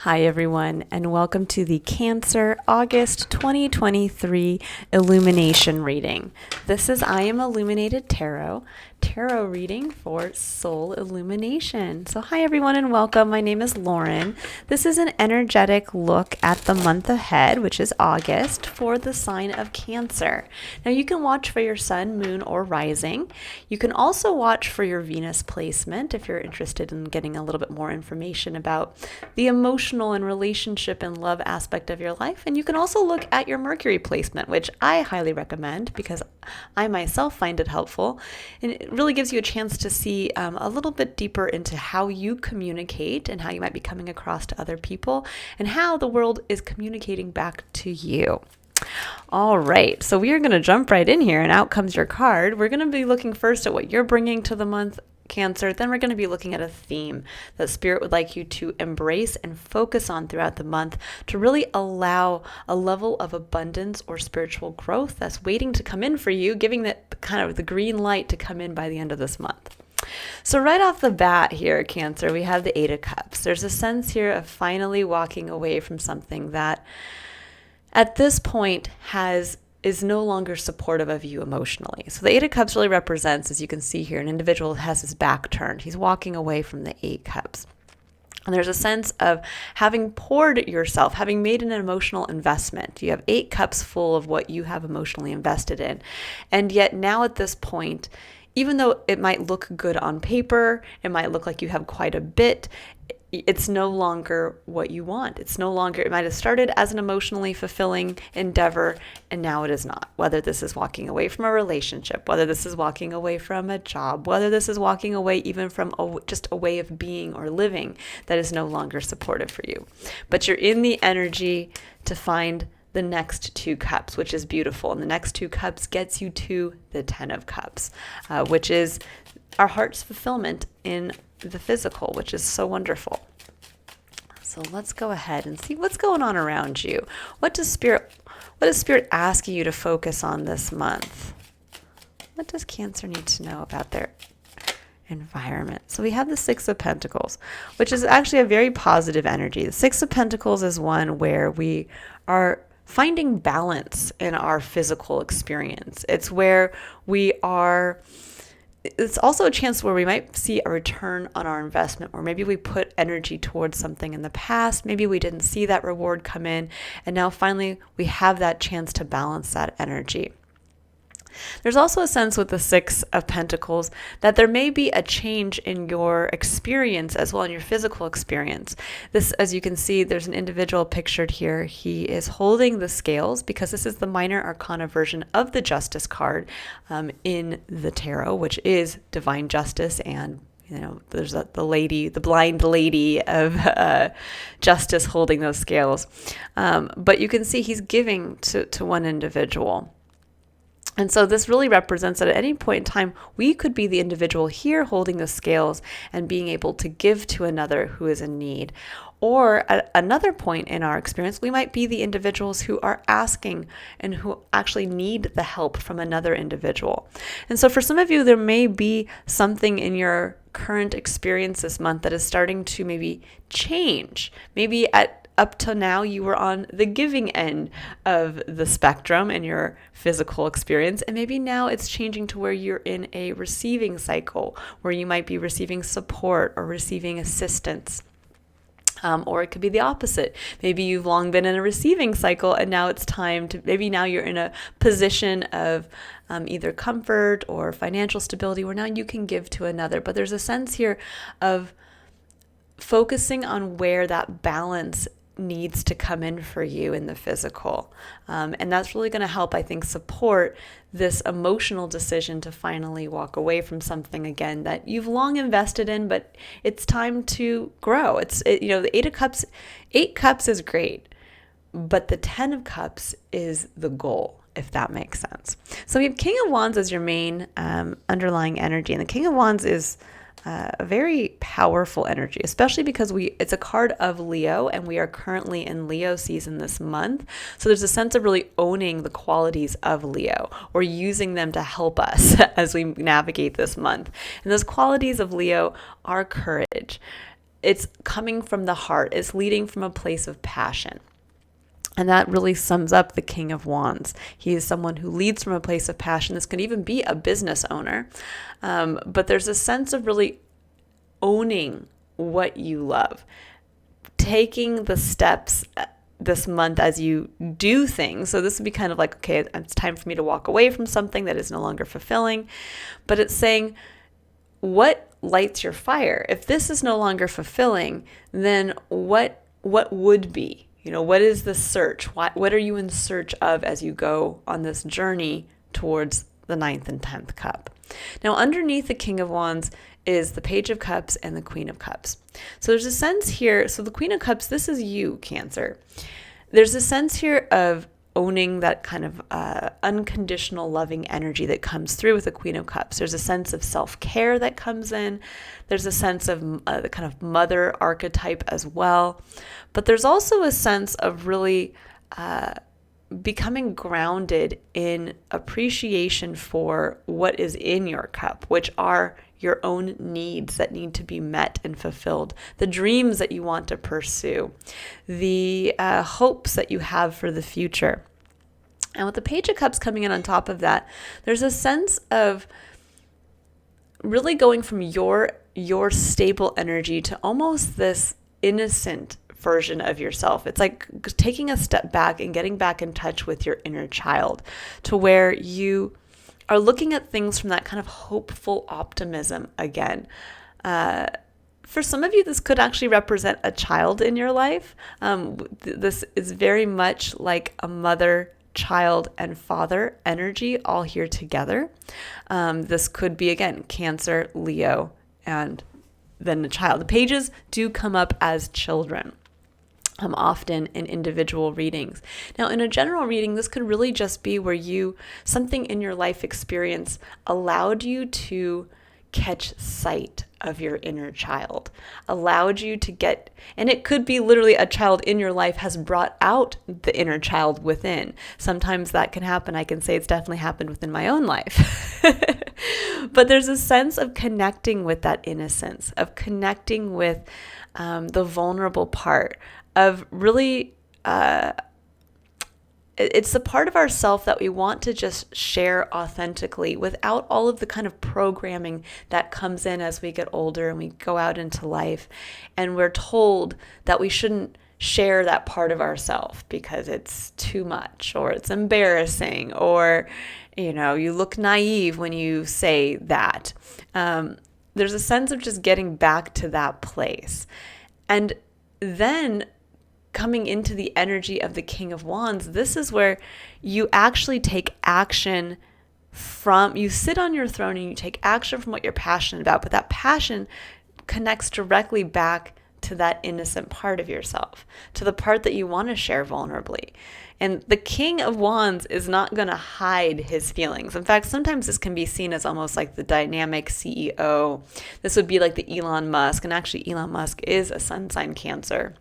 Hi, everyone, and welcome to the Cancer August 2023 Illumination reading. This is I Am Illuminated Tarot reading for Soul Illumination. So hi, everyone, and welcome. My name is Lauren. This is an energetic look at the month ahead, which is August, for the sign of Cancer. Now, you can watch for your sun, moon, or rising. You can also watch for your Venus placement if you're interested in getting a little bit more information about the emotional and relationship and love aspect of your life. And you can also look at your Mercury placement, which I highly recommend because I myself find it helpful. And it really gives you a chance to see a little bit deeper into how you communicate and how you might be coming across to other people and how the world is communicating back to you. All right, so we are going to jump right in here, and out comes your card. We're going to be looking first at what you're bringing to the month, Cancer. Then we're going to be looking at a theme that Spirit would like you to embrace and focus on throughout the month to really allow a level of abundance or spiritual growth that's waiting to come in for you, giving that kind of the green light to come in by the end of this month. So right off the bat here, Cancer, we have the Eight of Cups. There's a sense here of finally walking away from something that at this point is no longer supportive of you emotionally. So the Eight of Cups really represents, as you can see here, an individual has his back turned. He's walking away from the Eight Cups. And there's a sense of having poured yourself, having made an emotional investment. You have 8 cups full of what you have emotionally invested in. And yet now at this point, even though it might look good on paper, it might look like you have quite a bit, it's no longer what you want. It's no longer, it might have started as an emotionally fulfilling endeavor, and now it is not. Whether this is walking away from a relationship, whether this is walking away from a job, whether this is walking away even from just a way of being or living that is no longer supportive for you. But you're in the energy to find the next 2 cups, which is beautiful. And the next 2 cups gets you to the 10 of Cups, which is our heart's fulfillment in the physical, which is so wonderful. So let's go ahead and see what's going on around you. What is Spirit asking you to focus on this month? What does Cancer need to know about their environment? So we have the Six of Pentacles, which is actually a very positive energy. The Six of Pentacles is one where we are finding balance in our physical experience. It's where it's also a chance where we might see a return on our investment, where maybe we put energy towards something in the past, maybe we didn't see that reward come in, and now finally we have that chance to balance that energy. There's also a sense with the Six of Pentacles that there may be a change in your experience as well, in your physical experience. This, as you can see, there's an individual pictured here. He is holding the scales because this is the minor arcana version of the Justice card in the tarot, which is divine justice, and there's the blind lady of justice holding those scales. But you can see he's giving to one individual. And so this really represents that at any point in time, we could be the individual here holding the scales and being able to give to another who is in need. Or at another point in our experience, we might be the individuals who are asking and who actually need the help from another individual. And so for some of you, there may be something in your current experience this month that is starting to maybe change. Maybe up till now, you were on the giving end of the spectrum in your physical experience, and maybe now it's changing to where you're in a receiving cycle, where you might be receiving support or receiving assistance. Or it could be the opposite. Maybe you've long been in a receiving cycle, and now it's time to, maybe now you're in a position of either comfort or financial stability where now you can give to another. But there's a sense here of focusing on where that balance needs to come in for you in the physical. And that's really going to help, I think, support this emotional decision to finally walk away from something again that you've long invested in, but it's time to grow. The Eight Cups is great, but the 10 of Cups is the goal, if that makes sense. So we have King of Wands as your main underlying energy, and the King of Wands is a very powerful energy, especially because it's a card of Leo, and we are currently in Leo season this month. So there's a sense of really owning the qualities of Leo or using them to help us as we navigate this month. And those qualities of Leo are courage, it's coming from the heart. It's leading from a place of passion. And that really sums up the King of Wands. He is someone who leads from a place of passion. This could even be a business owner. But there's a sense of really owning what you love, taking the steps this month as you do things. So this would be kind of like, okay, it's time for me to walk away from something that is no longer fulfilling. But it's saying, what lights your fire? If this is no longer fulfilling, then what would be? What is the search? What are you in search of as you go on this journey towards the 9th and 10th cup? Now, underneath the King of Wands is the Page of Cups and the Queen of Cups. So there's a sense here. So the Queen of Cups, this is you, Cancer. There's a sense here of owning that kind of unconditional loving energy that comes through with the Queen of Cups. There's a sense of self-care that comes in. There's a sense of the kind of mother archetype as well. But there's also a sense of really becoming grounded in appreciation for what is in your cup, which are your own needs that need to be met and fulfilled, the dreams that you want to pursue, the hopes that you have for the future. And with the Page of Cups coming in on top of that, there's a sense of really going from your stable energy to almost this innocent version of yourself. It's like taking a step back and getting back in touch with your inner child, to where you are looking at things from that kind of hopeful optimism again. For some of you, this could actually represent a child in your life. This is very much like a mother, child, and father energy all here together. This could be, again, Cancer, Leo, and then the child. The pages do come up as children. Often in individual readings. Now, in a general reading, this could really just be where something in your life experience allowed you to catch sight of your inner child, allowed you to get, and it could be literally a child in your life has brought out the inner child within. Sometimes that can happen. I can say it's definitely happened within my own life. But there's a sense of connecting with that innocence, of connecting with the vulnerable part, of really, it's the part of ourself that we want to just share authentically without all of the kind of programming that comes in as we get older and we go out into life. And we're told that we shouldn't share that part of ourself because it's too much, or it's embarrassing, or, you look naive when you say that. There's a sense of just getting back to that place. And then coming into the energy of the King of Wands, this is where you actually take action you sit on your throne and you take action from what you're passionate about, but that passion connects directly back to that innocent part of yourself, to the part that you want to share vulnerably. And the King of Wands is not going to hide his feelings. In fact, sometimes this can be seen as almost like the dynamic CEO. This would be like the Elon Musk, and actually Elon Musk is a sun sign Cancer.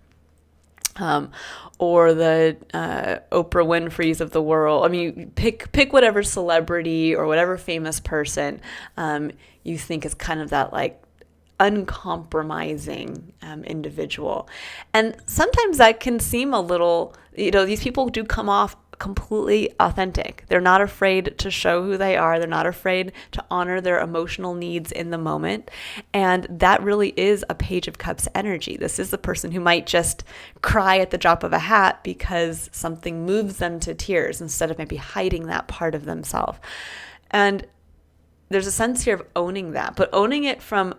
Or the Oprah Winfrey's of the world. I mean, pick whatever celebrity or whatever famous person you think is kind of that like uncompromising individual. And sometimes that can seem a little, these people do come off completely authentic. They're not afraid to show who they are. They're not afraid to honor their emotional needs in the moment. And that really is a Page of Cups energy. This is the person who might just cry at the drop of a hat because something moves them to tears instead of maybe hiding that part of themselves. And there's a sense here of owning that, but owning it from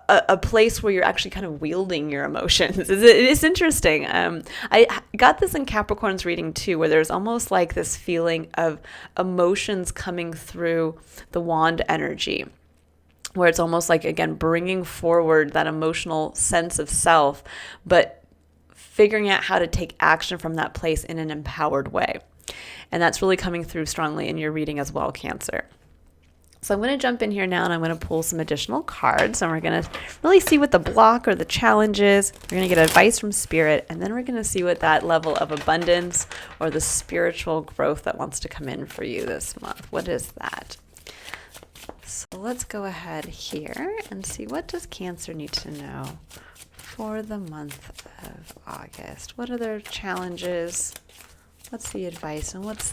a place where you're actually kind of wielding your emotions. It is interesting. I got this in Capricorn's reading too, where there's almost like this feeling of emotions coming through the wand energy, where it's almost like, again, bringing forward that emotional sense of self, but figuring out how to take action from that place in an empowered way. And that's really coming through strongly in your reading as well, Cancer. So I'm going to jump in here now and I'm going to pull some additional cards, and we're going to really see what the block or the challenge is. We're going to get advice from Spirit, and then we're going to see what that level of abundance or the spiritual growth that wants to come in for you this month. What is that? So let's go ahead here and see, what does Cancer need to know for the month of August? What are their challenges? What's the advice? And what's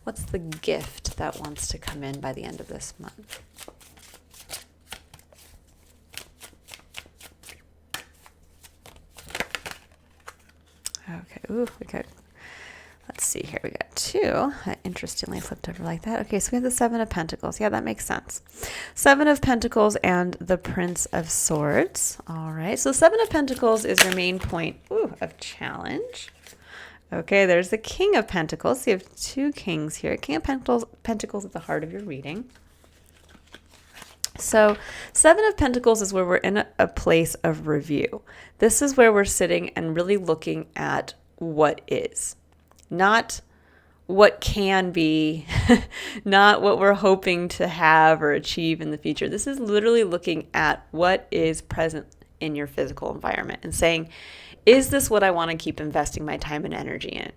the gift that wants to come in by the end of this month? Okay. Ooh, okay. Let's see here. We got 2. That interestingly flipped over like that. Okay, so we have the 7 of Pentacles. Yeah, that makes sense. 7 of Pentacles and the Prince of Swords. All right. So 7 of Pentacles is your main point of challenge. Okay, there's the King of Pentacles. So you have 2 kings here. King of Pentacles at the heart of your reading. So 7 of Pentacles is where we're in a place of review. This is where we're sitting and really looking at what is. Not what can be, not what we're hoping to have or achieve in the future. This is literally looking at what is present in your physical environment and saying, is this what I want to keep investing my time and energy in?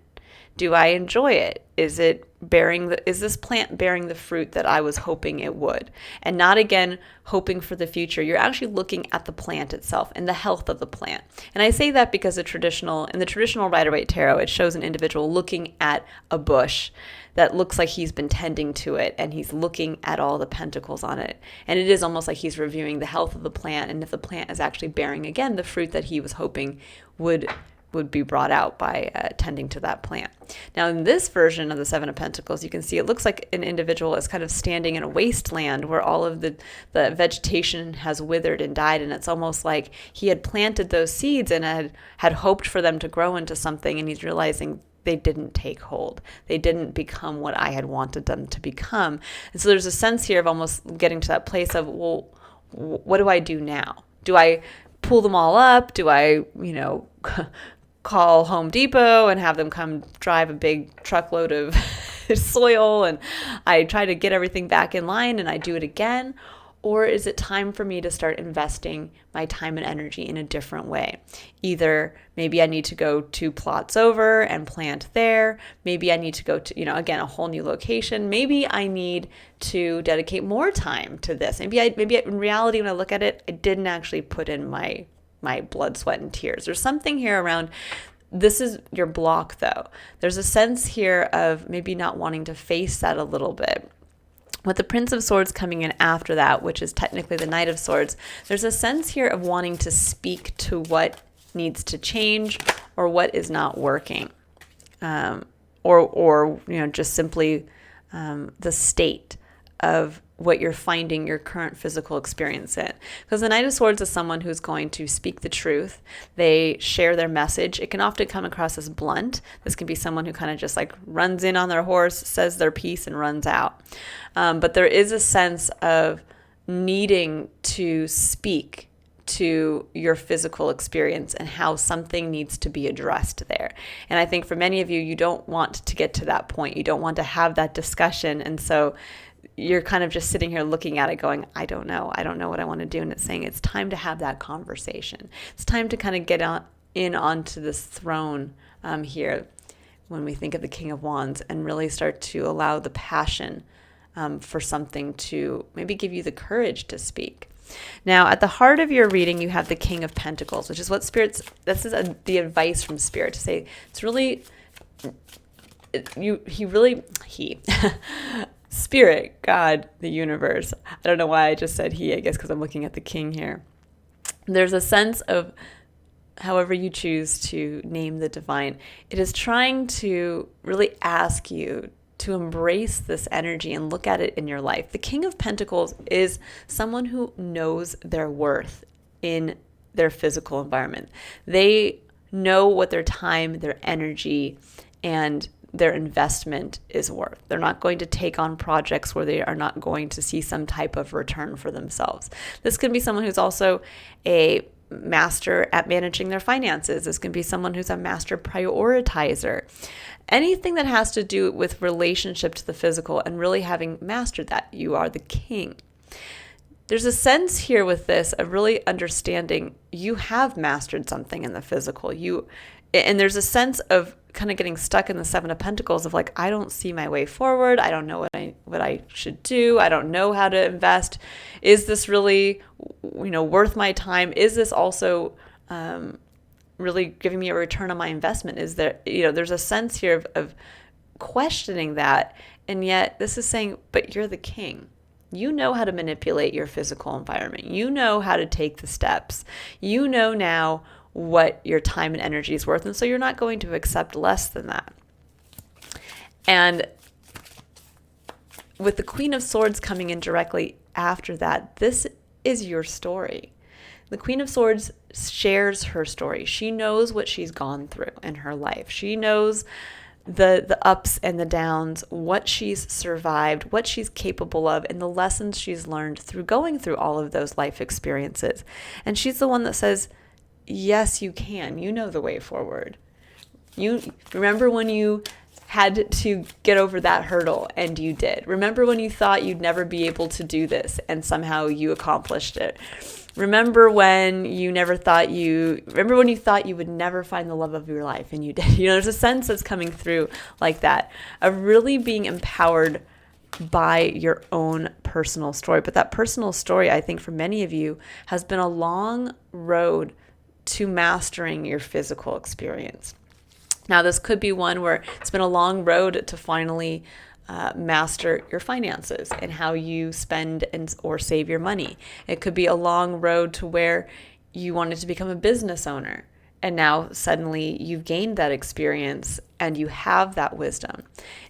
Do I enjoy it? Is this plant bearing the fruit that I was hoping it would? And not, again, hoping for the future. You're actually looking at the plant itself and the health of the plant. And I say that because in the traditional Rider-Waite Tarot, it shows an individual looking at a bush that looks like he's been tending to it, and he's looking at all the pentacles on it. And it is almost like he's reviewing the health of the plant, and if the plant is actually bearing, again, the fruit that he was hoping would be brought out by tending to that plant. Now, in this version of the 7 of Pentacles, you can see it looks like an individual is kind of standing in a wasteland where all of the vegetation has withered and died, and it's almost like he had planted those seeds and had hoped for them to grow into something, and he's realizing they didn't take hold. They didn't become what I had wanted them to become. And so there's a sense here of almost getting to that place of, well, what do I do now? Do I pull them all up? Do I, call Home Depot and have them come drive a big truckload of soil, and I try to get everything back in line and I do it again? Or is it time for me to start investing my time and energy in a different way? Either maybe I need to go 2 plots over and plant there. Maybe I need to go to, again, a whole new location. Maybe I need to dedicate more time to this. Maybe in reality, when I look at it, I didn't actually put in my blood, sweat, and tears. There's something here around, this is your block, though. There's a sense here of maybe not wanting to face that a little bit. With the Prince of Swords coming in after that, which is technically the Knight of Swords, there's a sense here of wanting to speak to what needs to change or what is not working, or just simply the state of what you're finding your current physical experience in. Because the Knight of Swords is someone who's going to speak the truth. They share their message. It can often come across as blunt. This can be someone who kind of just like runs in on their horse, says their piece, and runs out. But there is a sense of needing to speak to your physical experience and how something needs to be addressed there. And I think for many of you, you don't want to get to that point. You don't want to have that discussion. And so you're kind of just sitting here looking at it going, I don't know what I want to do. And it's saying it's time to have that conversation. It's time to kind of get onto this throne here when we think of the King of Wands, and really start to allow the passion for something to maybe give you the courage to speak. Now, at the heart of your reading, you have the King of Pentacles, which is what the advice from Spirit to say, it's really, Spirit, God, the universe. I don't know why I just said he, I guess because I'm looking at the king here. There's a sense of, however you choose to name the divine, it is trying to really ask you to embrace this energy and look at it in your life. The King of Pentacles is someone who knows their worth in their physical environment. They know what their time, their energy, and their investment is worth. They're not going to take on projects where they are not going to see some type of return for themselves. This can be someone who's also a master at managing their finances. This can be someone who's a master prioritizer. Anything that has to do with relationship to the physical and really having mastered that, you are the king. There's a sense here with this of really understanding you have mastered something in the physical. And there's a sense of kind of getting stuck in the Seven of Pentacles of like, I don't see my way forward. I don't know what I should do. I don't know how to invest. Is this really, worth my time? Is this also really giving me a return on my investment? Is there, there's a sense here of questioning that. And yet this is saying, but you're the king. You know how to manipulate your physical environment. You know how to take the steps. You know now what your time and energy is worth. And so you're not going to accept less than that. And with the Queen of Swords coming in directly after that, this is your story. The Queen of Swords shares her story. She knows what she's gone through in her life. She knows the ups and the downs, what she's survived, what she's capable of, and the lessons she's learned through going through all of those life experiences. And she's the one that says, yes, you can. You know the way forward. You remember when you had to get over that hurdle and you did. Remember when you thought you'd never be able to do this and somehow you accomplished it. Remember when you thought you would never find the love of your life and you did. There's a sense that's coming through like that of really being empowered by your own personal story. But that personal story, I think for many of you, has been a long road to mastering your physical experience. Now, this could be one where it's been a long road to finally master your finances and how you spend or save your money. It could be a long road to where you wanted to become a business owner, and now suddenly you've gained that experience and you have that wisdom.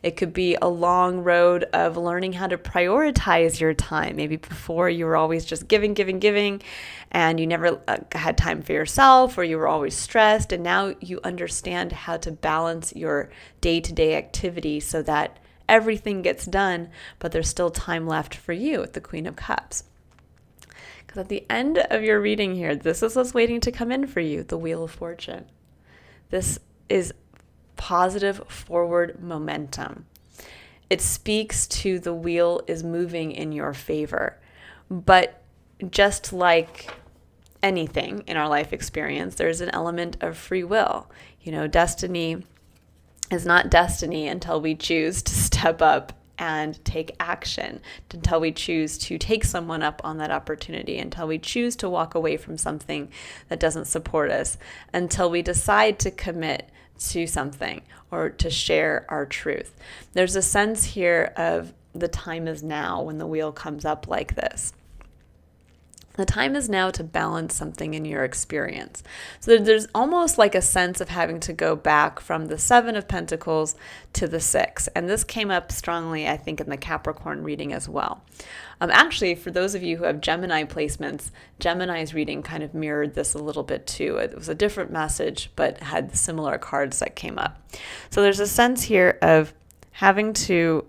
It could be a long road of learning how to prioritize your time. Maybe before you were always just giving, and you never had time for yourself, or you were always stressed, and now you understand how to balance your day-to-day activity so that everything gets done, but there's still time left for you at the Queen of Cups. Because at the end of your reading here, this is what's waiting to come in for you, the Wheel of Fortune. This is positive forward momentum. It speaks to the wheel is moving in your favor. But just like anything in our life experience, there's an element of free will. Destiny is not destiny until we choose to step up and take action, until we choose to take someone up on that opportunity, until we choose to walk away from something that doesn't support us, until we decide to commit to something or to share our truth. There's a sense here of the time is now when the wheel comes up like this. The time is now to balance something in your experience. So there's almost like a sense of having to go back from the Seven of Pentacles to the Six. And this came up strongly, I think, in the Capricorn reading as well. Actually, for those of you who have Gemini placements, Gemini's reading kind of mirrored this a little bit too. It was a different message, but had similar cards that came up. So there's a sense here of having to,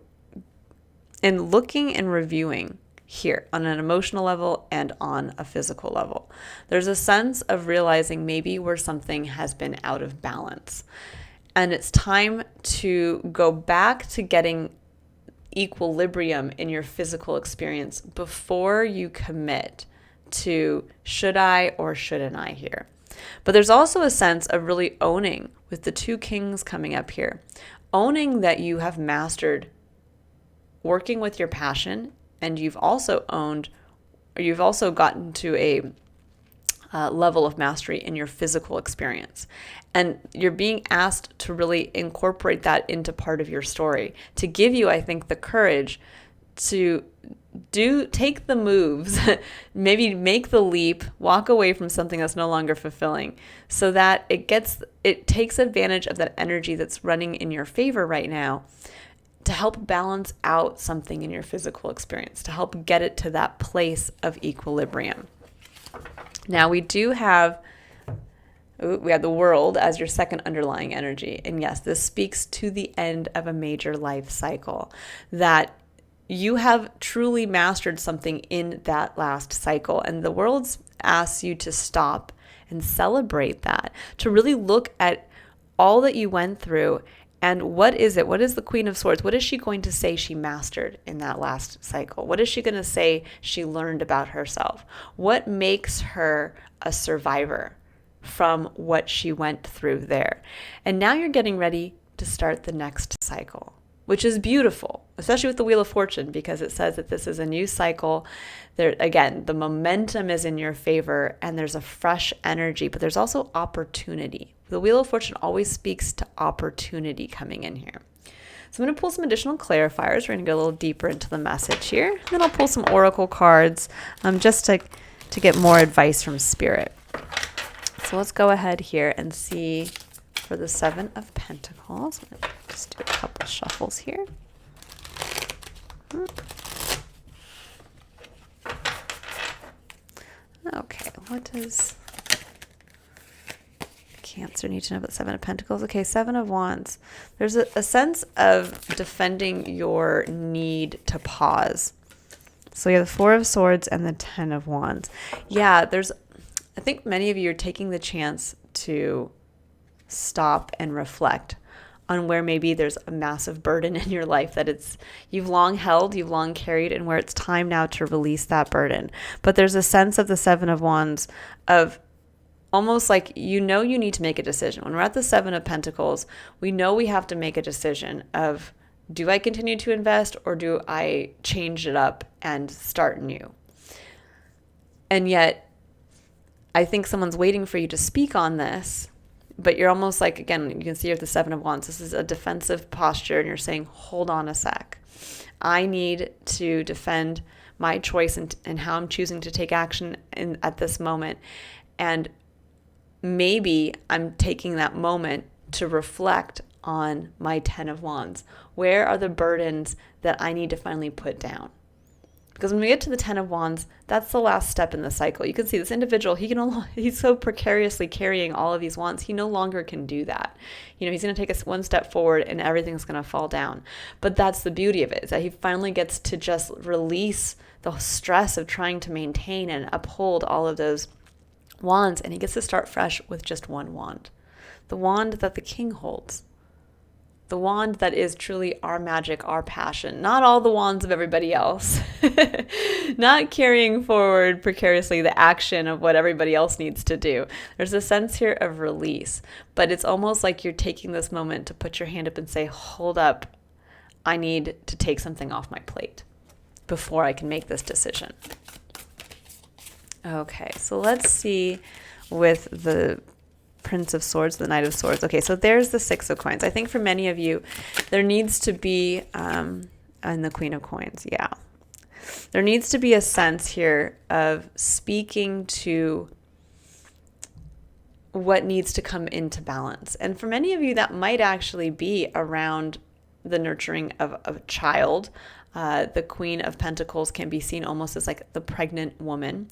in looking and reviewing, here on an emotional level and on a physical level. There's a sense of realizing maybe where something has been out of balance. And it's time to go back to getting equilibrium in your physical experience before you commit to should I or shouldn't I here. But there's also a sense of really owning, with the two kings coming up here, owning that you have mastered working with your passion. And you've also gotten to a level of mastery in your physical experience. And you're being asked to really incorporate that into part of your story, to give you, I think, the courage to take the moves, maybe make the leap, walk away from something that's no longer fulfilling, so that it takes advantage of that energy that's running in your favor right now, to help balance out something in your physical experience, to help get it to that place of equilibrium. Now we have the World as your second underlying energy. And yes, this speaks to the end of a major life cycle, that you have truly mastered something in that last cycle. And the World asks you to stop and celebrate that, to really look at all that you went through. And what is it? What is the Queen of Swords? What is she going to say she mastered in that last cycle? What is she going to say she learned about herself? What makes her a survivor? from what she went through there. And now you're getting ready to start the next cycle, which is beautiful, especially with the Wheel of Fortune, because it says that this is a new cycle. There, again, the momentum is in your favor and there's a fresh energy, but there's also opportunity. The Wheel of Fortune always speaks to opportunity coming in here. So I'm going to pull some additional clarifiers. We're going to go a little deeper into the message here. And then I'll pull some oracle cards just to get more advice from Spirit. So let's go ahead here and see for the Seven of Pentacles. Let's do a couple shuffles here. Okay, what does Cancer need to know about the Seven of Pentacles? Okay, Seven of Wands. There's a sense of defending your need to pause. So you have the Four of Swords and the Ten of Wands. Yeah, I think many of you are taking the chance to stop and reflect on where maybe there's a massive burden in your life that you've long held, you've long carried, and where it's time now to release that burden. But there's a sense of the Seven of Wands of almost like you need to make a decision. When we're at the Seven of Pentacles, we know we have to make a decision of, do I continue to invest or do I change it up and start new? And yet, I think someone's waiting for you to speak on this, but you're almost like, again, you can see with the Seven of Wands, this is a defensive posture, and you're saying, hold on a sec. I need to defend my choice and how I'm choosing to take action at this moment. And maybe I'm taking that moment to reflect on my Ten of Wands. Where are the burdens that I need to finally put down? Because when we get to the Ten of Wands, that's the last step in the cycle. You can see this individual, he's so precariously carrying all of these wands, he no longer can do that. He's going to take us one step forward and everything's going to fall down. But that's the beauty of it, is that he finally gets to just release the stress of trying to maintain and uphold all of those wands, and he gets to start fresh with just one wand. The wand that the king holds. The wand that is truly our magic, our passion, not all the wands of everybody else. Not carrying forward precariously the action of what everybody else needs to do. There's a sense here of release, but it's almost like you're taking this moment to put your hand up and say, hold up, I need to take something off my plate before I can make this decision. Okay, so let's see with the Prince of Swords, the Knight of Swords. Okay, so there's the Six of Coins. I think for many of you, there needs to be, and the Queen of Coins, yeah. There needs to be a sense here of speaking to what needs to come into balance. And for many of you, that might actually be around the nurturing of a child. The Queen of Pentacles can be seen almost as like the pregnant woman.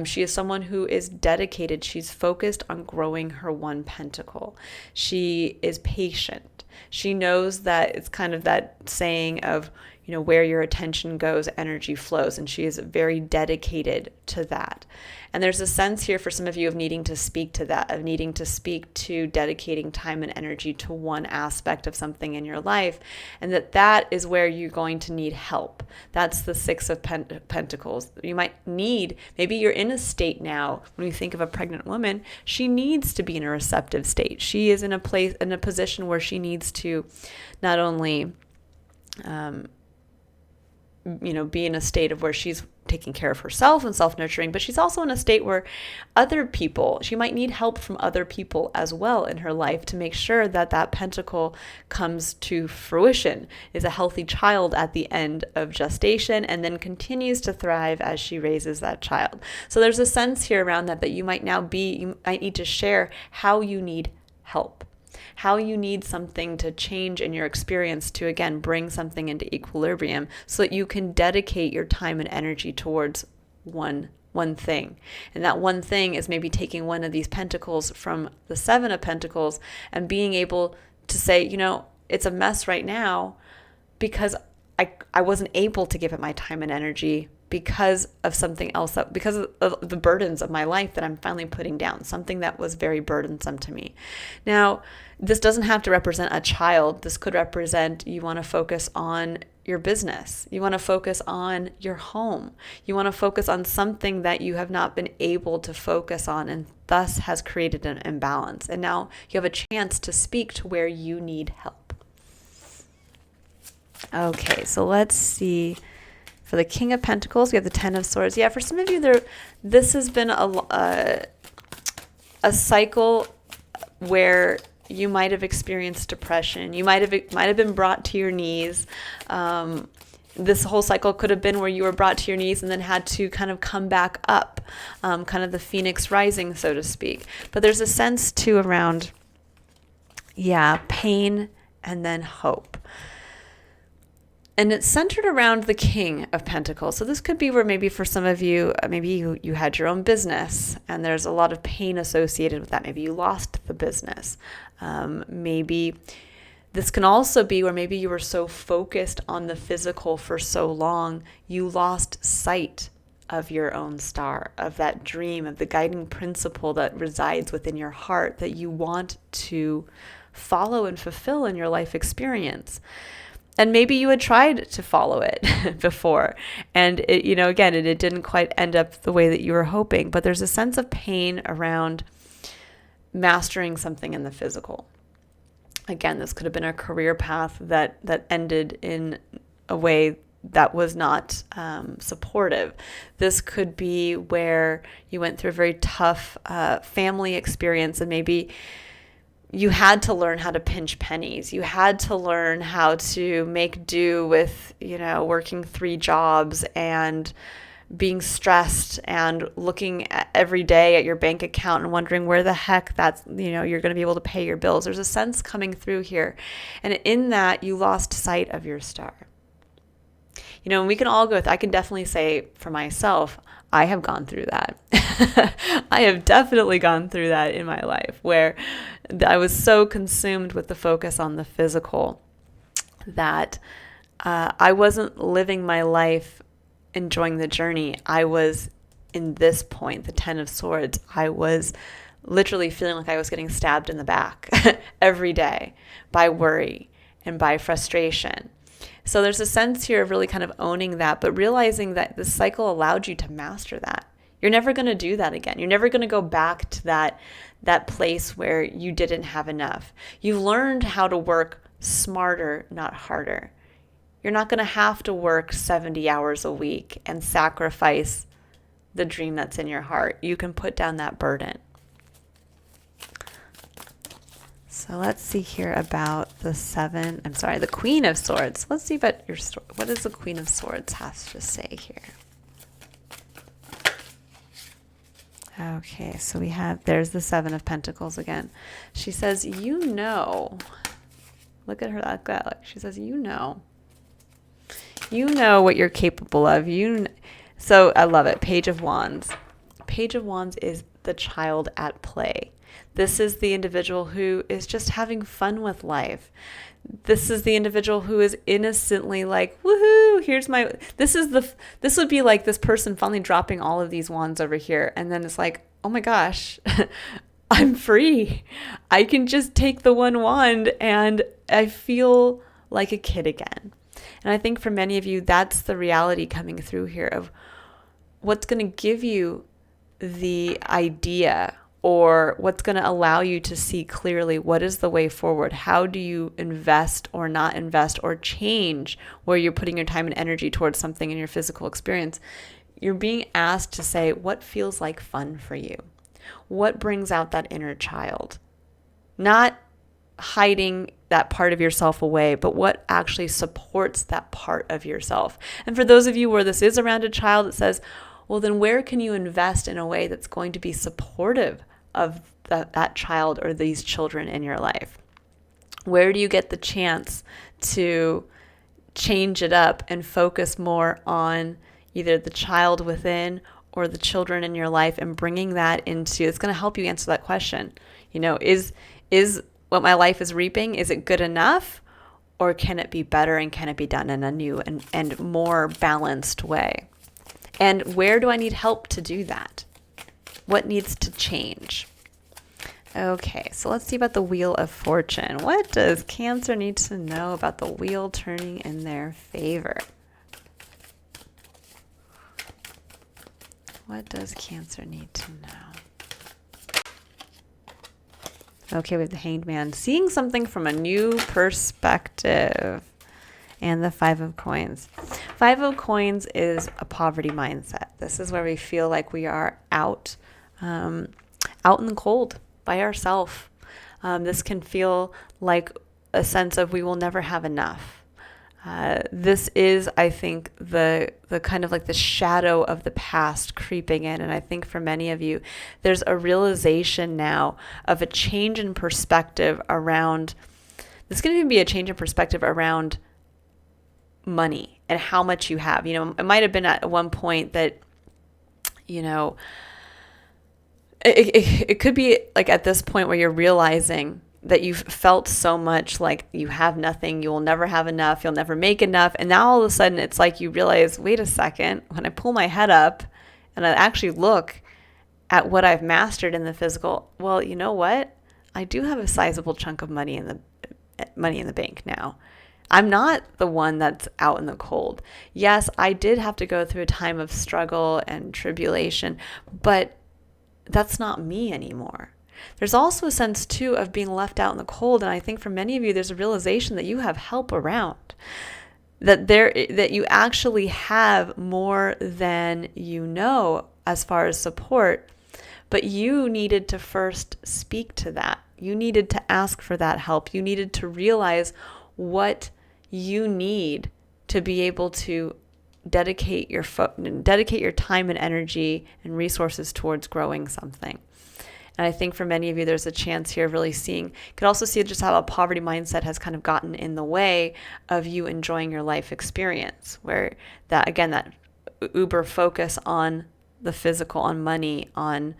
She is someone who is dedicated. She's focused on growing her one pentacle. She is patient. She knows that it's kind of that saying of, where your attention goes, energy flows. And she is very dedicated to that. And there's a sense here for some of you of needing to speak to that, of needing to speak to dedicating time and energy to one aspect of something in your life. And that is where you're going to need help. That's the Six of Pentacles. You might need, maybe you're in a state now, when you think of a pregnant woman, she needs to be in a receptive state. She is in a position where she needs to not only be in a state of where she's taking care of herself and self-nurturing, but she's also in a state where she might need help from other people as well in her life to make sure that that pentacle comes to fruition, is a healthy child at the end of gestation, and then continues to thrive as she raises that child. So there's a sense here around that you might need to share how you need help. How you need something to change in your experience to, again, bring something into equilibrium so that you can dedicate your time and energy towards one thing. And that one thing is maybe taking one of these pentacles from the Seven of Pentacles and being able to say, it's a mess right now because I wasn't able to give it my time and energy because of something else, because of the burdens of my life that I'm finally putting down, something that was very burdensome to me. Now, this doesn't have to represent a child. This could represent you want to focus on your business. You want to focus on your home. You want to focus on something that you have not been able to focus on and thus has created an imbalance. And now you have a chance to speak to where you need help. Okay, so let's see. For the King of Pentacles, we have the Ten of Swords. Yeah, for some of you, this has been a cycle where you might have experienced depression. You might have been brought to your knees. This whole cycle could have been where you were brought to your knees and then had to kind of come back up, kind of the phoenix rising, so to speak. But there's a sense too around, pain and then hope. And it's centered around the King of Pentacles. So this could be where maybe for some of you, maybe you had your own business and there's a lot of pain associated with that. Maybe you lost the business. Maybe this can also be where maybe you were so focused on the physical for so long, you lost sight of your own star, of that dream, of the guiding principle that resides within your heart that you want to follow and fulfill in your life experience. And maybe you had tried to follow it before and it didn't quite end up the way that you were hoping, but there's a sense of pain around mastering something in the physical. Again, this could have been a career path that ended in a way that was not supportive. This could be where you went through a very tough family experience and maybe you had to learn how to pinch pennies. You had to learn how to make do with, working 3 jobs and being stressed and looking every day at your bank account and wondering where the heck you're going to be able to pay your bills. There's a sense coming through here. And in that, you lost sight of your star. And we can all I can definitely say for myself, I have gone through that. I have definitely gone through that in my life where I was so consumed with the focus on the physical that I wasn't living my life enjoying the journey. I was in this point, the Ten of Swords, I was literally feeling like I was getting stabbed in the back every day by worry and by frustration. So there's a sense here of really kind of owning that, but realizing that this cycle allowed you to master that. You're never going to do that again. You're never going to go back to that place where you didn't have enough. You've learned how to work smarter, not harder. You're not going to have to work 70 hours a week and sacrifice the dream that's in your heart. You can put down that burden. So let's see here about the Queen of Swords. Let's see about your story. What does the Queen of Swords has to say here? Okay, so there's the Seven of Pentacles again. She says, look at her, she says, you know what you're capable of. So I love it. Page of Wands. Page of Wands is the child at play. This is the individual who is just having fun with life. This is the individual who is innocently like, woohoo, this would be like this person finally dropping all of these wands over here. And then it's like, oh my gosh, I'm free. I can just take the one wand and I feel like a kid again. And I think for many of you, that's the reality coming through here of what's going to give you the idea or what's going to allow you to see clearly what is the way forward. How do you invest or not invest or change where you're putting your time and energy towards something in your physical experience? You're being asked to say what feels like fun for you. What brings out that inner child? Not hiding that part of yourself away, but what actually supports that part of yourself. And for those of you where this is around a child, it says, well, then where can you invest in a way that's going to be supportive of that child or these children in your life? Where do you get the chance to change it up and focus more on either the child within or the children in your life and bringing that into, it's going to help you answer that question. Is what my life is reaping, is it good enough, or can it be better and can it be done in a new and more balanced way? And where do I need help to do that? What needs to change? Okay, so let's see about the Wheel of Fortune. What does Cancer need to know about the wheel turning in their favor? What does Cancer need to know? Okay, we have the Hanged Man. Seeing something from a new perspective. And the Five of Coins. Five of Coins is a poverty mindset. This is where we feel like we are out in the cold by ourselves. This can feel like a sense of we will never have enough. This is, I think, the kind of like the shadow of the past creeping in. And I think for many of you, there's a realization now of a change in perspective around, this can even be a change in perspective around money and how much you have. You know, it might have been at one point that, you know, it could be like at this point where you're realizing that you've felt so much like you have nothing, you will never have enough, you'll never make enough. And now all of a sudden it's like you realize, wait a second, when I pull my head up and I actually look at what I've mastered in the physical, well, you know what? I do have a sizable chunk of money in the bank now. I'm not the one that's out in the cold. Yes, I did have to go through a time of struggle and tribulation, but that's not me anymore. There's also a sense, too, of being left out in the cold. And I think for many of you, there's a realization that you have help around, that you actually have more than you know as far as support. But you needed to first speak to that. You needed to ask for that help. You needed to realize what you need to be able to dedicate your time and energy and resources towards growing something. And I think for many of you, there's a chance here of really seeing, you could also see just how a poverty mindset has kind of gotten in the way of you enjoying your life experience, where that, again, that uber focus on the physical, on money, on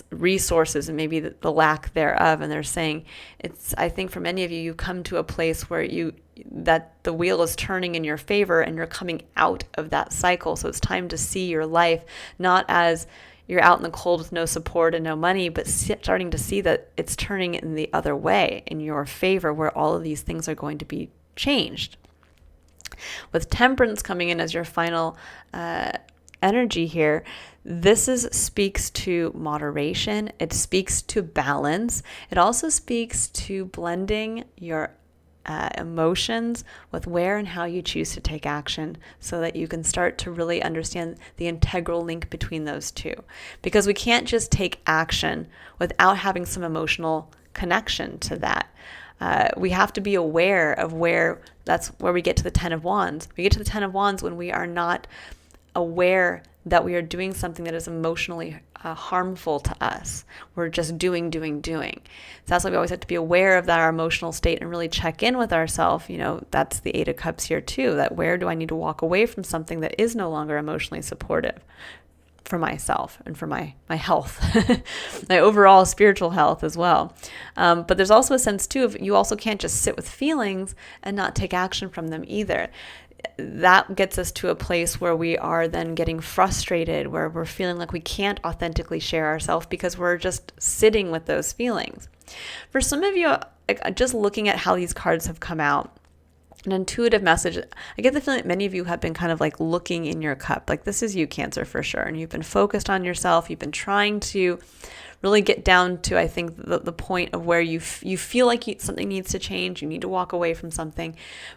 resources, and maybe the lack thereof. And they're saying I think for many of you, you come to a place where that the wheel is turning in your favor and you're coming out of that cycle. So it's time to see your life not as you're out in the cold with no support and no money, but starting to see that it's turning in the other way in your favor, where all of these things are going to be changed. With Temperance coming in as your final energy here, this speaks to moderation. It speaks to balance. It also speaks to blending your emotions with where and how you choose to take action, so that you can start to really understand the integral link between those two. Because we can't just take action without having some emotional connection to that. We have to be aware of that's where we get to the Ten of Wands. We get to the Ten of Wands when we are not aware that we are doing something that is emotionally harmful to us. We're just doing. So that's why we always have to be aware of that, our emotional state, and really check in with ourselves. You know, that's the Eight of Cups here too, that where do I need to walk away from something that is no longer emotionally supportive for myself and for my health, my overall spiritual health as well. But there's also a sense too of you also can't just sit with feelings and not take action from them either. That gets us to a place where we are then getting frustrated, where we're feeling like we can't authentically share ourselves because we're just sitting with those feelings. For some of you, just looking at how these cards have come out, an intuitive message, I get the feeling that many of you have been kind of like looking in your cup, like this is you, Cancer, for sure. And you've been focused on yourself. You've been trying to really get down to, I think, the point of where you feel like something needs to change. You need to walk away from something.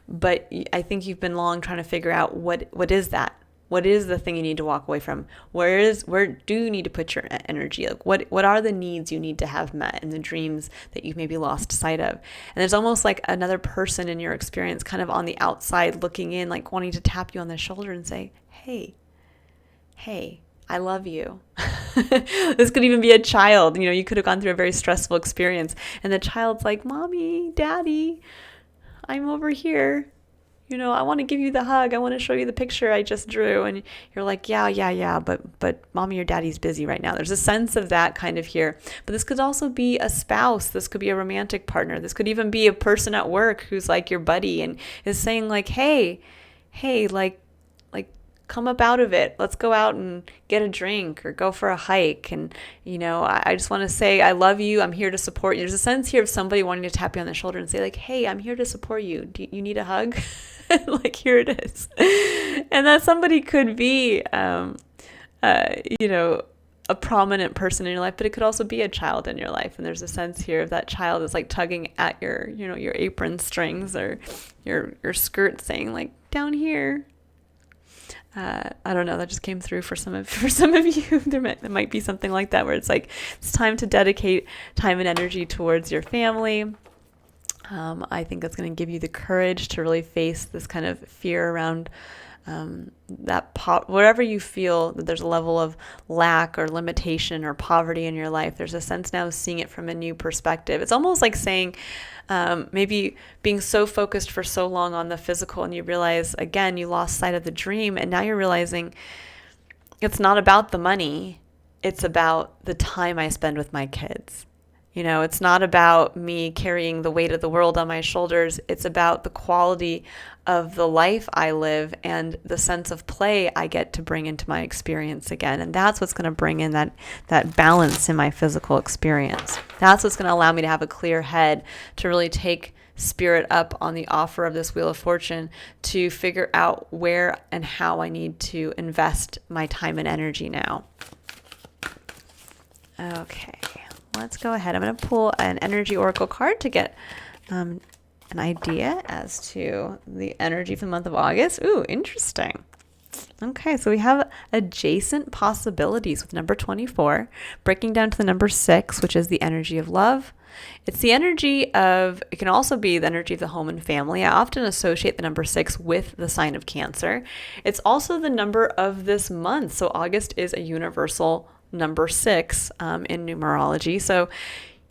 But I think you've been long trying to figure out what is that? What is the thing you need to walk away from? Where do you need to put your energy? Like what are the needs you need to have met in the dreams that you've maybe lost sight of? And there's almost like another person in your experience kind of on the outside looking in, like wanting to tap you on the shoulder and say, hey, I love you. This could even be a child. You know, you could have gone through a very stressful experience and the child's like, Mommy, Daddy, I'm over here. You know, I want to give you the hug. I want to show you the picture I just drew. And you're like, yeah, but Mommy or Daddy's busy right now. There's a sense of that kind of here. But this could also be a spouse. This could be a romantic partner. This could even be a person at work who's like your buddy and is saying like, hey, like come up out of it. Let's go out and get a drink or go for a hike. And, I just want to say, I love you. I'm here to support you. There's a sense here of somebody wanting to tap you on the shoulder and say like, hey, I'm here to support you. Do you need a hug? Like, here it is. And that somebody could be, a prominent person in your life, but it could also be a child in your life. And there's a sense here of that child is like tugging at your apron strings or your skirt, saying like, down here. I don't know. That just came through for some of you. There might be something like that where it's like it's time to dedicate time and energy towards your family. I think that's going to give you the courage to really face this kind of fear around wherever you feel that there's a level of lack or limitation or poverty in your life. There's a sense now of seeing it from a new perspective. It's almost like saying, maybe being so focused for so long on the physical, and you realize again you lost sight of the dream, and now you're realizing it's not about the money, it's about the time I spend with my kids. It's not about me carrying the weight of the world on my shoulders. It's about the quality of the life I live and the sense of play I get to bring into my experience again. And that's what's going to bring in that balance in my physical experience. That's what's going to allow me to have a clear head to really take spirit up on the offer of this Wheel of Fortune to figure out where and how I need to invest my time and energy now. Okay. Let's go ahead. I'm going to pull an energy oracle card to get an idea as to the energy for the month of August. Ooh, interesting. Okay, so we have adjacent possibilities with number 24, breaking down to the number 6, which is the energy of love. It's the energy of, it can also be the energy of the home and family. I often associate the number 6 with the sign of Cancer. It's also the number of this month. So August is a universal number 6 in numerology. So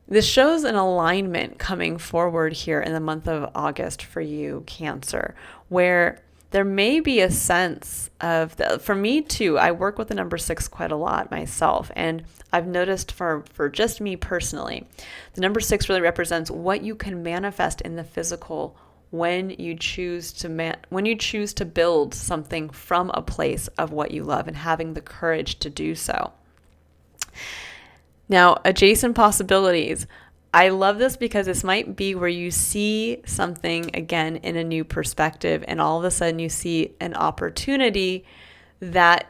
this shows an alignment coming forward here in the month of August for you, Cancer, where there may be a sense of, for me too, I work with the number 6 quite a lot myself, and I've noticed for just me personally, the number 6 really represents what you can manifest in the physical when you choose to build something from a place of what you love and having the courage to do so. Now, adjacent possibilities. I love this because this might be where you see something again in a new perspective, and all of a sudden you see an opportunity that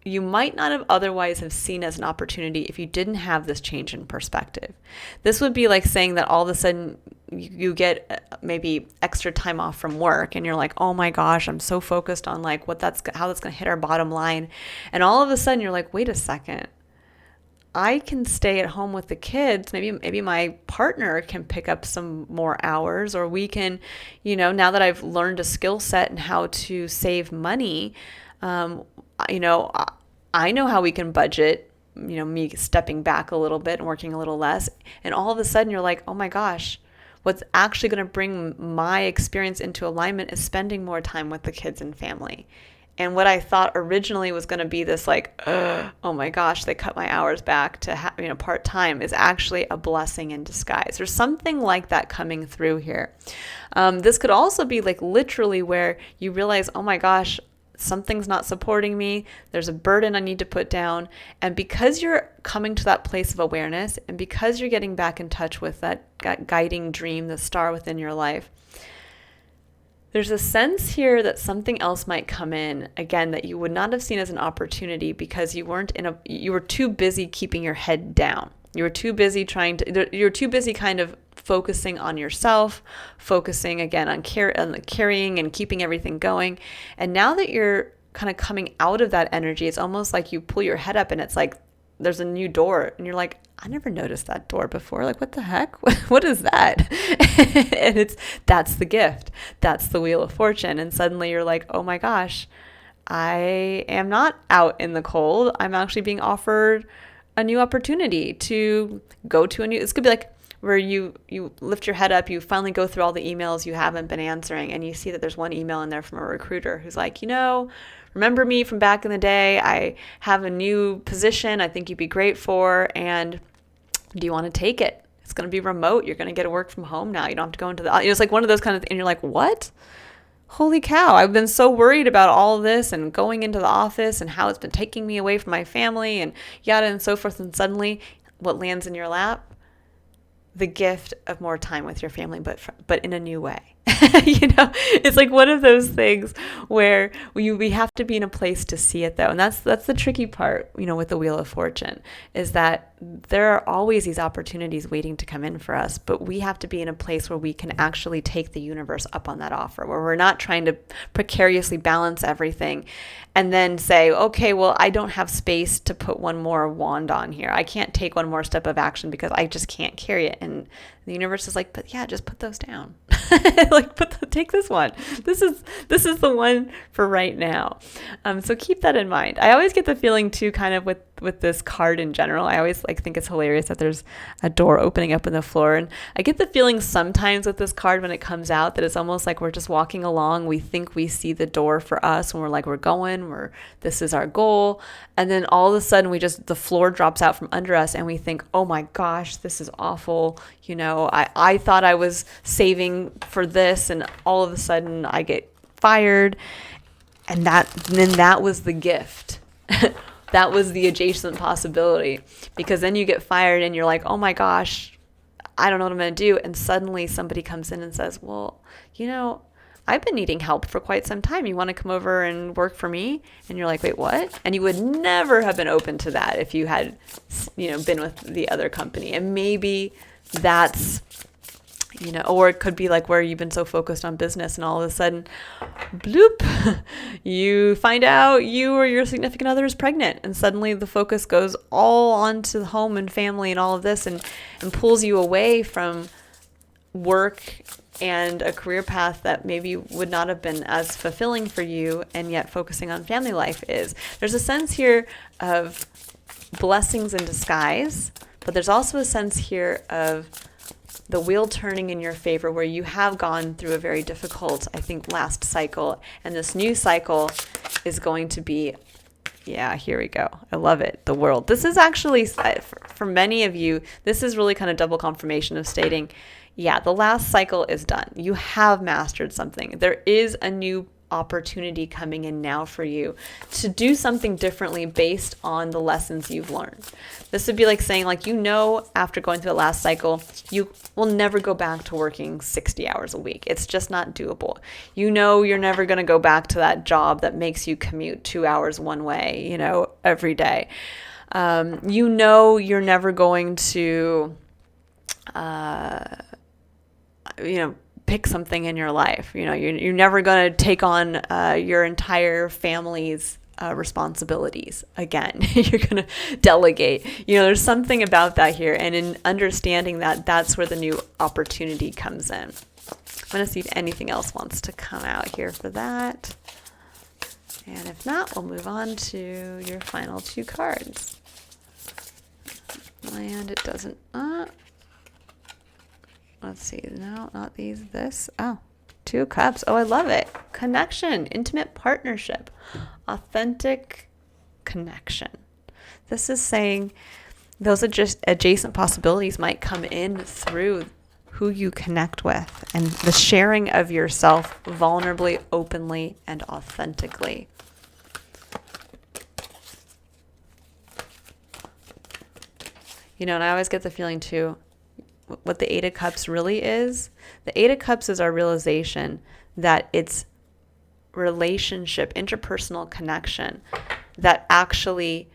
you might not have otherwise have seen as an opportunity if you didn't have this change in perspective. This would be like saying that all of a sudden you get maybe extra time off from work, and you're like, oh my gosh, I'm so focused on like how that's going to hit our bottom line. And all of a sudden you're like, wait a second. I can stay at home with the kids. Maybe my partner can pick up some more hours, or we can, now that I've learned a skill set and how to save money, I know how we can budget, me stepping back a little bit and working a little less. And all of a sudden you're like, oh my gosh, what's actually going to bring my experience into alignment is spending more time with the kids and family. And what I thought originally was going to be this like, oh my gosh, they cut my hours back to part-time is actually a blessing in disguise. There's something like that coming through here. This could also be like literally where you realize, oh my gosh, something's not supporting me. There's a burden I need to put down. And because you're coming to that place of awareness, and because you're getting back in touch with that guiding dream, the star within your life, there's a sense here that something else might come in, again, that you would not have seen as an opportunity because you were too busy keeping your head down. You were too busy kind of focusing on yourself, focusing again on the carrying and keeping everything going. And now that you're kind of coming out of that energy, it's almost like you pull your head up and it's like there's a new door, and you're like, I never noticed that door before. Like, what the heck? What is that? And that's the gift. That's the Wheel of Fortune. And suddenly you're like, oh my gosh, I am not out in the cold. I'm actually being offered a new opportunity to go to it's going to be like where you lift your head up, you finally go through all the emails you haven't been answering, and you see that there's one email in there from a recruiter who's like, remember me from back in the day? I have a new position I think you'd be great for, and do you want to take it? It's going to be remote. You're going to get to work from home now. You don't have to go into it's like one of those kind of things, and you're like, what? holy cow, I've been so worried about all this and going into the office and how it's been taking me away from my family and yada and so forth. And suddenly what lands in your lap? The gift of more time with your family, but in a new way. It's like one of those things where we have to be in a place to see it, though. And that's the tricky part, with the Wheel of Fortune, is that there are always these opportunities waiting to come in for us, but we have to be in a place where we can actually take the universe up on that offer, where we're not trying to precariously balance everything and then say, okay, well, I don't have space to put one more wand on here. I can't take one more step of action because I just can't carry it. And the universe is like, but yeah, just put those down. Take this one. This is the one for right now. So keep that in mind. I always get the feeling too, kind of with this card in general. I always think it's hilarious that there's a door opening up in the floor, and I get the feeling sometimes with this card when it comes out that it's almost like we're just walking along. We think we see the door for us, and we're going. This is our goal, and then all of a sudden the floor drops out from under us, and we think, oh my gosh, this is awful. I thought I was saving for this, and all of a sudden I get fired, and then that was the gift. That was the adjacent possibility, because then you get fired and you're like, oh my gosh, I don't know what I'm going to do. And suddenly somebody comes in and says, well, I've been needing help for quite some time. You want to come over and work for me? And you're like, wait, what? And you would never have been open to that if you had, been with the other company. And maybe that's, or it could be like where you've been so focused on business and all of a sudden, bloop, you find out you or your significant other is pregnant, and suddenly the focus goes all onto the home and family and all of this, and pulls you away from work and a career path that maybe would not have been as fulfilling for you, and yet focusing on family life is. There's a sense here of blessings in disguise, but there's also a sense here of the wheel turning in your favor, where you have gone through a very difficult, I think, last cycle, and this new cycle is going to be, here we go. I love it. The World. This is actually, for many of you, this is really kind of double confirmation of stating, the last cycle is done. You have mastered something. There is a new opportunity coming in now for you to do something differently based on the lessons you've learned. This would be like saying, after going through the last cycle, you will never go back to working 60 hours a week. It's just not doable. You're never going to go back to that job that makes you commute 2 hours one way, every day. You're never going to, pick something in your life. You're never going to take on your entire family's responsibilities again. You're going to delegate. There's something about that here. And in understanding that, that's where the new opportunity comes in. I'm going to see if anything else wants to come out here for that. And if not, we'll move on to your final two cards. And it doesn't... Let's see. No, not these. This. Oh, 2 cups. Oh, I love it. Connection, intimate partnership, authentic connection. This is saying those adjacent possibilities might come in through who you connect with and the sharing of yourself vulnerably, openly, and authentically. And I always get the feeling too, what the 8 of Cups really is. The 8 of Cups is our realization that it's relationship, interpersonal connection that actually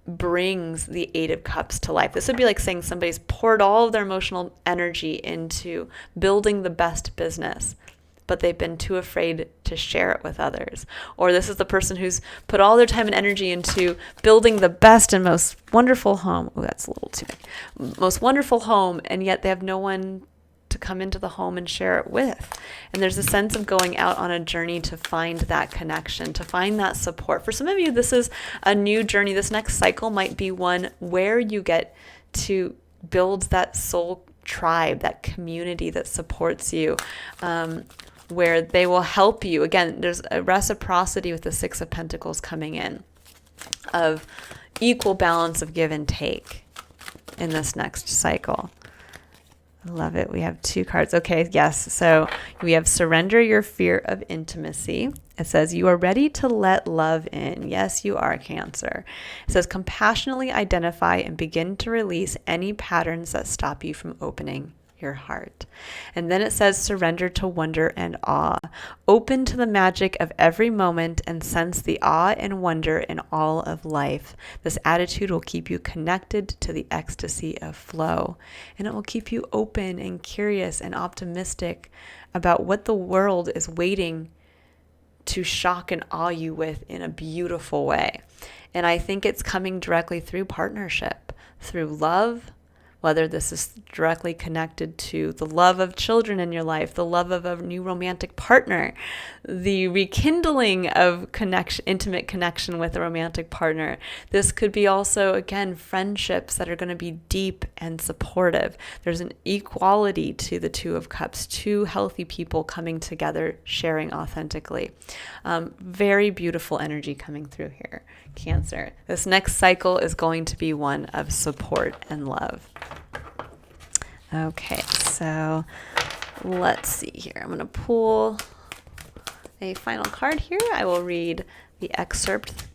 brings the 8 of Cups to life. This would be like saying somebody's poured all of their emotional energy into building the best business, but they've been too afraid to share it with others. Or this is the person who's put all their time and energy into building the best and most wonderful home. Oh, that's a little too big. Most wonderful home, and yet they have no one to come into the home and share it with. And there's a sense of going out on a journey to find that connection, to find that support. For some of you, this is a new journey. This next cycle might be one where you get to build that soul tribe, that community that supports you, where they will help you. Again, there's a reciprocity with the 6 of Pentacles coming in, of equal balance of give and take in this next cycle. I love it. We have 2 cards. Okay, yes. So we have surrender your fear of intimacy. It says you are ready to let love in. Yes, you are, Cancer. It says compassionately identify and begin to release any patterns that stop you from opening your heart. And then it says surrender to wonder and awe. Open to the magic of every moment and sense the awe and wonder in all of life. This attitude will keep you connected to the ecstasy of flow, and it will keep you open and curious and optimistic about what the world is waiting to shock and awe you with in a beautiful way. And I think it's coming directly through partnership, through love, whether this is directly connected to the love of children in your life, the love of a new romantic partner, the rekindling of intimate connection with a romantic partner. This could be also, again, friendships that are going to be deep and supportive. There's an equality to the 2 of Cups, 2 healthy people coming together, sharing authentically. Very beautiful energy coming through here, Cancer. This next cycle is going to be one of support and love. Okay, so let's see here. I'm going to pull a final card here. I will read the excerpt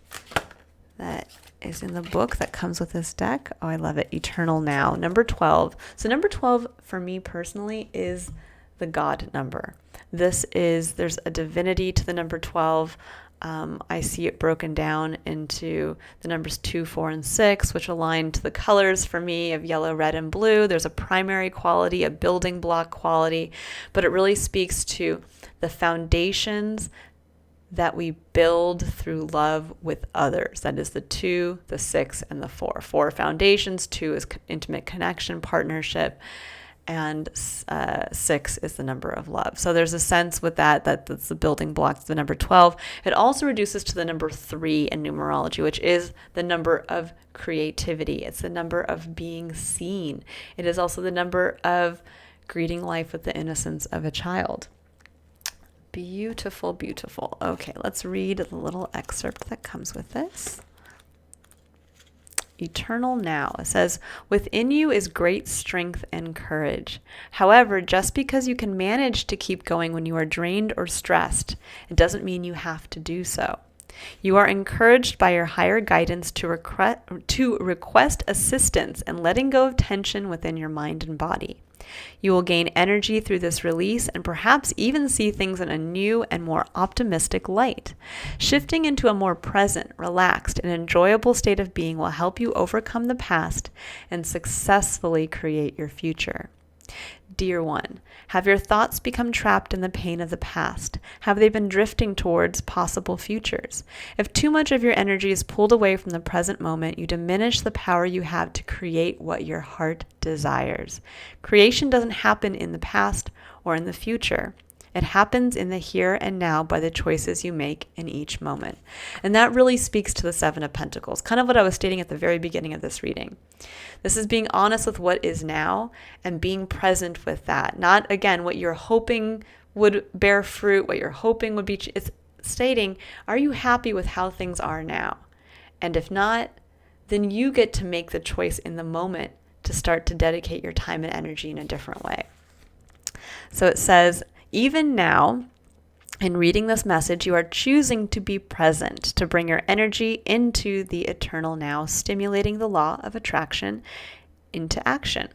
that is in the book that comes with this deck. Oh, I love it. Eternal Now, number 12. So number 12 for me personally is the God number. There's a divinity to the number 12. I see it broken down into the numbers 2, 4, and 6, which align to the colors for me of yellow, red, and blue. There's a primary quality, a building block quality, but it really speaks to the foundations that we build through love with others. That is the 2, the 6, and the 4. 4 foundations, 2 is intimate connection, partnership, and 6 is the number of love. So there's a sense with that's the building blocks, the number 12. It also reduces to the number 3 in numerology, which is the number of creativity. It's the number of being seen. It is also the number of greeting life with the innocence of a child. Beautiful, beautiful. Okay, let's read the little excerpt that comes with this. Eternal Now. It says, within you is great strength and courage. However, just because you can manage to keep going when you are drained or stressed, it doesn't mean you have to do so. You are encouraged by your higher guidance to request assistance and letting go of tension within your mind and body. You will gain energy through this release and perhaps even see things in a new and more optimistic light. Shifting into a more present, relaxed, and enjoyable state of being will help you overcome the past and successfully create your future. Dear one, have your thoughts become trapped in the pain of the past? Have they been drifting towards possible futures? If too much of your energy is pulled away from the present moment, you diminish the power you have to create what your heart desires. Creation doesn't happen in the past or in the future. It happens in the here and now by the choices you make in each moment. And that really speaks to the 7 of Pentacles, kind of what I was stating at the very beginning of this reading. This is being honest with what is now and being present with that. Not, again, what you're hoping would bear fruit, what you're hoping would be. It's stating, are you happy with how things are now? And if not, then you get to make the choice in the moment to start to dedicate your time and energy in a different way. So it says, even now, in reading this message, you are choosing to be present, to bring your energy into the eternal now, stimulating the law of attraction into action.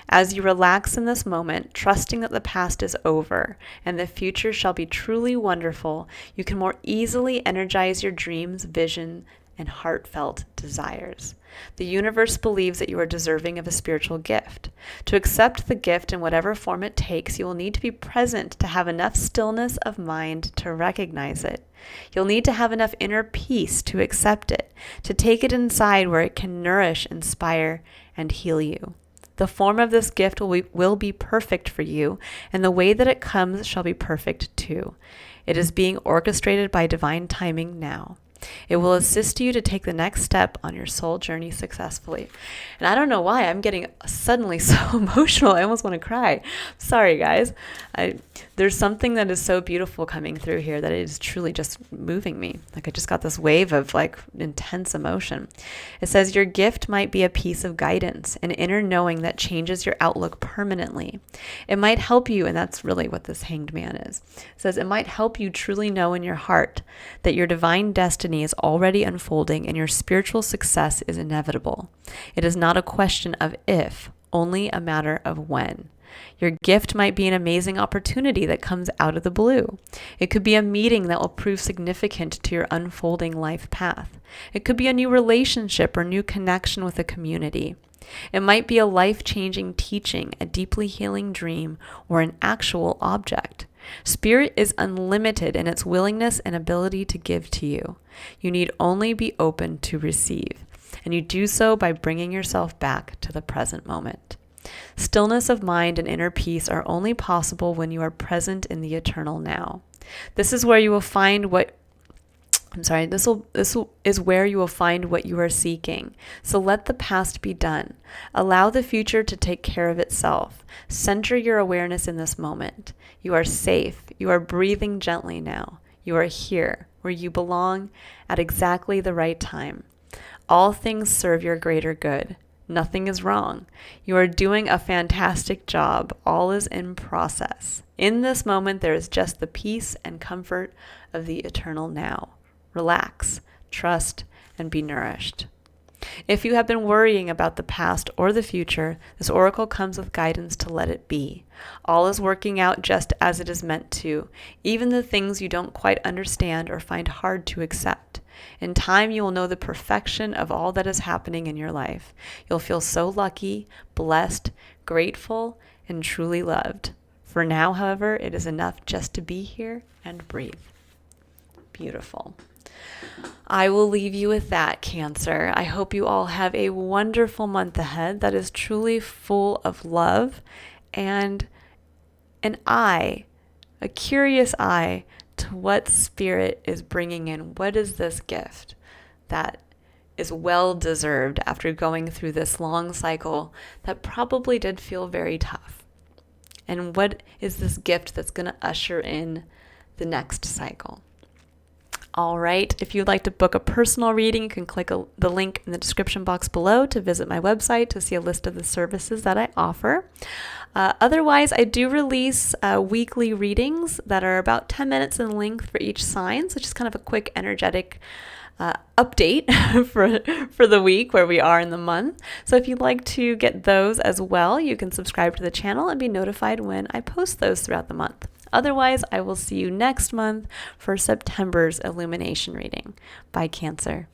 As you relax in this moment, trusting that the past is over and the future shall be truly wonderful, you can more easily energize your dreams, vision, and heartfelt desires. The universe believes that you are deserving of a spiritual gift. To accept the gift in whatever form it takes, you will need to be present to have enough stillness of mind to recognize it. You'll need to have enough inner peace to accept it, to take it inside where it can nourish, inspire, and heal you. The form of this gift will be perfect for you, and the way that it comes shall be perfect too. It is being orchestrated by divine timing now. It will assist you to take the next step on your soul journey successfully. And I don't know why I'm getting suddenly so emotional. I almost want to cry. Sorry, guys. There's something that is so beautiful coming through here that it is truly just moving me. Like I just got this wave of like intense emotion. It says your gift might be a piece of guidance, an inner knowing that changes your outlook permanently. It might help you, and that's really what this Hanged Man is. It says it might help you truly know in your heart that your divine destiny is already unfolding and your spiritual success is inevitable. It is not a question of if, only a matter of when. Your gift might be an amazing opportunity that comes out of the blue. It could be a meeting that will prove significant to your unfolding life path. It could be a new relationship or new connection with a community. It might be a life-changing teaching, a deeply healing dream, or an actual object. Spirit is unlimited in its willingness and ability to give to you. You need only be open to receive, and you do so by bringing yourself back to the present moment. Stillness of mind and inner peace are only possible when you are present in the eternal now. This is where you will find what This is where you will find what you are seeking. So let the past be done. Allow the future to take care of itself. Center your awareness in this moment. You are safe. You are breathing gently now. You are here where you belong at exactly the right time. All things serve your greater good. Nothing is wrong. You are doing a fantastic job. All is in process. In this moment, there is just the peace and comfort of the eternal now. Relax, trust, and be nourished. If you have been worrying about the past or the future, this oracle comes with guidance to let it be. All is working out just as it is meant to, even the things you don't quite understand or find hard to accept. In time, you will know the perfection of all that is happening in your life. You'll feel so lucky, blessed, grateful, and truly loved. For now, however, it is enough just to be here and breathe. Beautiful. I will leave you with that, Cancer. I hope you all have a wonderful month ahead that is truly full of love and an eye, a curious eye to what Spirit is bringing in. What is this gift that is well deserved after going through this long cycle that probably did feel very tough? And what is this gift that's going to usher in the next cycle? All right, if you'd like to book a personal reading, you can click the link in the description box below to visit my website to see a list of the services that I offer. Otherwise, I do release weekly readings that are about 10 minutes in length for each sign, so just kind of a quick energetic update for the week where we are in the month. So if you'd like to get those as well, you can subscribe to the channel and be notified when I post those throughout the month. Otherwise, I will see you next month for September's Illumination reading. Bye, Cancer.